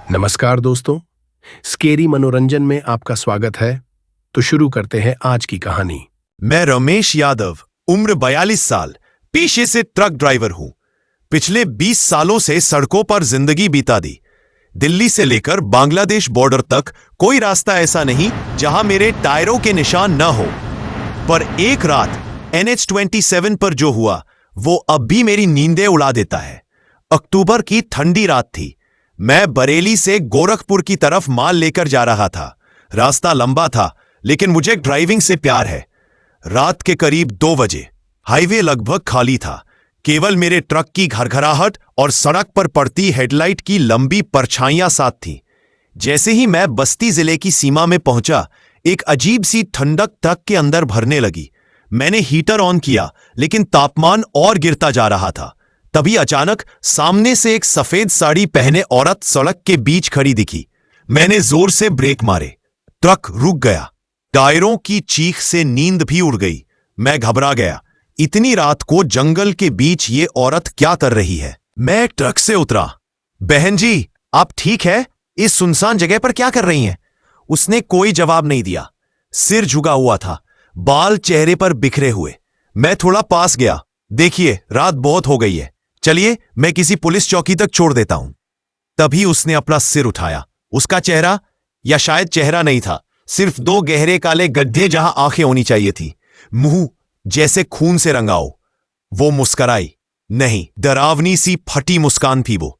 नमस्कार दोस्तों, स्केरी मनोरंजन में आपका स्वागत है। तो शुरू करते हैं आज की कहानी। मैं रमेश यादव, उम्र 42 साल, पेशे से ट्रक ड्राइवर हूं। पिछले 20 सालों से सड़कों पर जिंदगी बिता दी। दिल्ली से लेकर बांग्लादेश बॉर्डर तक कोई रास्ता ऐसा नहीं जहां मेरे टायरों के निशान न हो। पर एक रात NH-27 पर जो हुआ वो अब भी मेरी नींदें उड़ा देता है। अक्टूबर की ठंडी रात थी। मैं बरेली से गोरखपुर की तरफ माल लेकर जा रहा था। रास्ता लंबा था, लेकिन मुझे ड्राइविंग से प्यार है। रात के करीब 2 बजे हाईवे लगभग खाली था। केवल मेरे ट्रक की घरघराहट और सड़क पर पड़ती हेडलाइट की लंबी परछाइयां साथ थीं। जैसे ही मैं बस्ती जिले की सीमा में पहुंचा, एक अजीब सी ठंडक ट्रक के अंदर भरने लगी। मैंने हीटर ऑन किया, लेकिन तापमान और गिरता जा रहा था। तभी अचानक सामने से एक सफेद साड़ी पहने औरत सड़क के बीच खड़ी दिखी। मैंने जोर से ब्रेक मारे, ट्रक रुक गया। टायरों की चीख से नींद भी उड़ गई। मैं घबरा गया। इतनी रात को जंगल के बीच ये औरत क्या कर रही है? मैं ट्रक से उतरा। बहन जी, आप ठीक है? इस सुनसान जगह पर क्या कर रही हैं? उसने कोई जवाब नहीं दिया। सिर झुका हुआ था, बाल चेहरे पर बिखरे हुए। मैं थोड़ा पास गया। देखिए, रात बहुत हो गई है, चलिए मैं किसी पुलिस चौकी तक छोड़ देता हूं। तभी उसने अपना सिर उठाया। उसका चेहरा, या शायद चेहरा नहीं था, सिर्फ 2 गहरे काले गड्ढे जहां आंखें होनी चाहिए थी। मुंह जैसे खून से रंगा हो। वो मुस्कराई। नहीं, डरावनी सी फटी मुस्कान थी वो।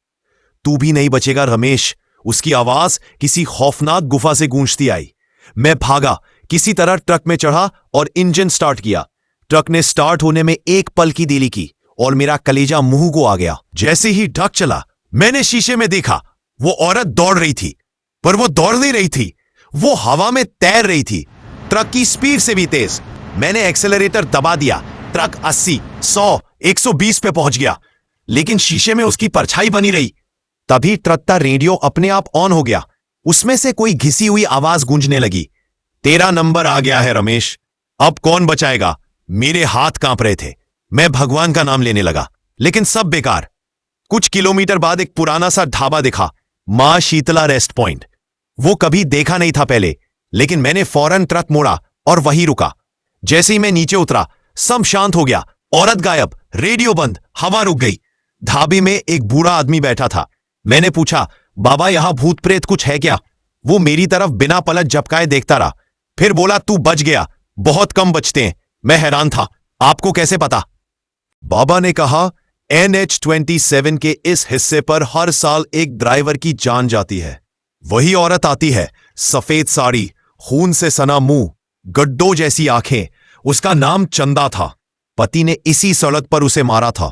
तू भी नहीं बचेगा रमेश। उसकी आवाज किसी खौफनाक गुफा से गूंजती आई। मैं भागा, किसी तरह ट्रक में चढ़ा और इंजन स्टार्ट किया। ट्रक ने स्टार्ट होने में एक पल की देरी की और मेरा कलेजा मुंह को आ गया। जैसे ही ट्रक चला, मैंने शीशे में देखा, वो औरत दौड़ रही थी। पर वो दौड़ नहीं रही थी, वो हवा में तैर रही थी, ट्रक की स्पीड से भी तेज। मैंने एक्सेलरेटर दबा दिया। ट्रक 80, 100, 120 पे पहुंच गया, लेकिन शीशे में उसकी परछाई बनी रही। तभी ट्रक का रेडियो अपने आप ऑन हो गया। उसमें से कोई घिसी हुई आवाज गूंजने लगी। तेरा नंबर आ गया है रमेश, अब कौन बचाएगा? मेरे हाथ कांप रहे थे। मैं भगवान का नाम लेने लगा, लेकिन सब बेकार। कुछ किलोमीटर बाद एक पुराना सा ढाबा दिखा, मां शीतला रेस्ट पॉइंट। वो कभी देखा नहीं था पहले, लेकिन मैंने फौरन ट्रक मोड़ा और वहीं रुका। जैसे ही मैं नीचे उतरा, सब शांत हो गया। औरत गायब, रेडियो बंद, हवा रुक गई। ढाबे में एक बूढ़ा आदमी बैठा था। मैंने पूछा, बाबा यहां भूत प्रेत कुछ है क्या? वो मेरी तरफ बिना पलक झपकाए देखता रहा, फिर बोला, तू बच गया, बहुत कम बचते हैं। मैं हैरान था, आपको कैसे पता? बाबा ने कहा, NH-27 के इस हिस्से पर हर साल एक ड्राइवर की जान जाती है। वही औरत आती है, सफेद साड़ी, खून से सना मुंह, गड्ढों जैसी आंखें। उसका नाम चंदा था। पति ने इसी सड़क पर उसे मारा था।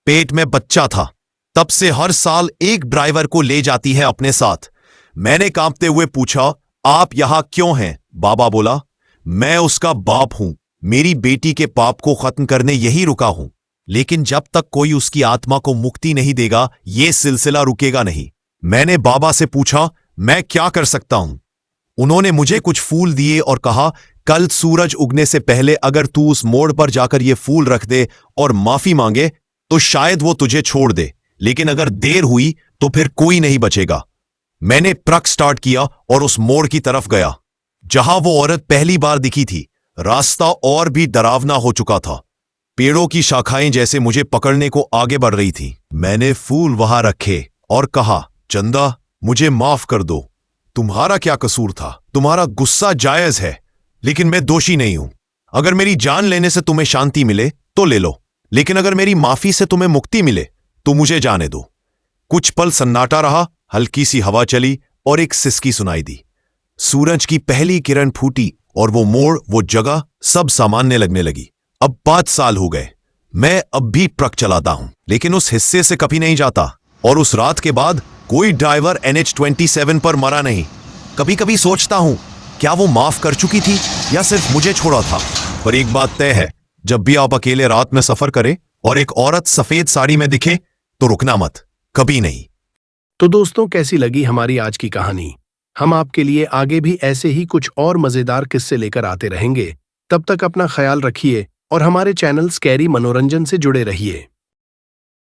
पेट में बच्चा था। तब से हर साल एक ड्राइवर को ले जाती है अपने साथ। मैंने कांपते हुए पूछा, आप यहां क्यों हैं? बाबा बोला, मैं उसका बाप हूं। मेरी बेटी के पाप को खत्म करने यही रुका हूं। लेकिन जब तक कोई उसकी आत्मा को मुक्ति नहीं देगा, यह सिलसिला रुकेगा नहीं। मैंने बाबा से पूछा, मैं क्या कर सकता हूं? उन्होंने मुझे कुछ फूल दिए और कहा, कल सूरज उगने से पहले अगर तू उस मोड़ पर जाकर ये फूल रख दे और माफी मांगे, तो शायद वो तुझे छोड़ दे, लेकिन अगर देर हुई तो फिर कोई नहीं बचेगा। मैंने ट्रक स्टार्ट किया और उस मोड़ की तरफ गया जहां वो औरत पहली बार दिखी थी। रास्ता और भी डरावना हो चुका था। पेड़ों की शाखाएं जैसे मुझे पकड़ने को आगे बढ़ रही थी। मैंने फूल वहां रखे और कहा, चंदा, मुझे माफ कर दो। तुम्हारा क्या कसूर था? तुम्हारा गुस्सा जायज है, लेकिन मैं दोषी नहीं हूं। अगर मेरी जान लेने से तुम्हें शांति मिले तो ले लो, लेकिन अगर मेरी माफी से तुम्हें मुक्ति मिले तो मुझे जाने दो। कुछ पल सन्नाटा रहा, हल्की सी हवा चली और एक सिसकी सुनाई दी। सूरज की पहली किरण फूटी और वो मोड़, वो जगह, सब सामान्य लगने लगी। अब 5 साल हो गए। मैं अब भी ट्रक चलाता हूं, लेकिन उस हिस्से से कभी नहीं जाता। और उस रात के बाद कोई ड्राइवर NH-27 पर मरा नहीं। कभी कभी सोचता हूं, क्या वो माफ कर चुकी थी या सिर्फ मुझे छोड़ा था? पर एक बात तय है, जब भी आप अकेले रात में सफर करें और एक औरत सफेद साड़ी में दिखे, तो रुकना मत, कभी नहीं। तो दोस्तों, कैसी लगी हमारी आज की कहानी? हम आपके लिए आगे भी ऐसे ही कुछ और मजेदार किस्से लेकर आते रहेंगे। तब तक अपना ख्याल रखिए और हमारे चैनल स्कैरी मनोरंजन से जुड़े रहिए।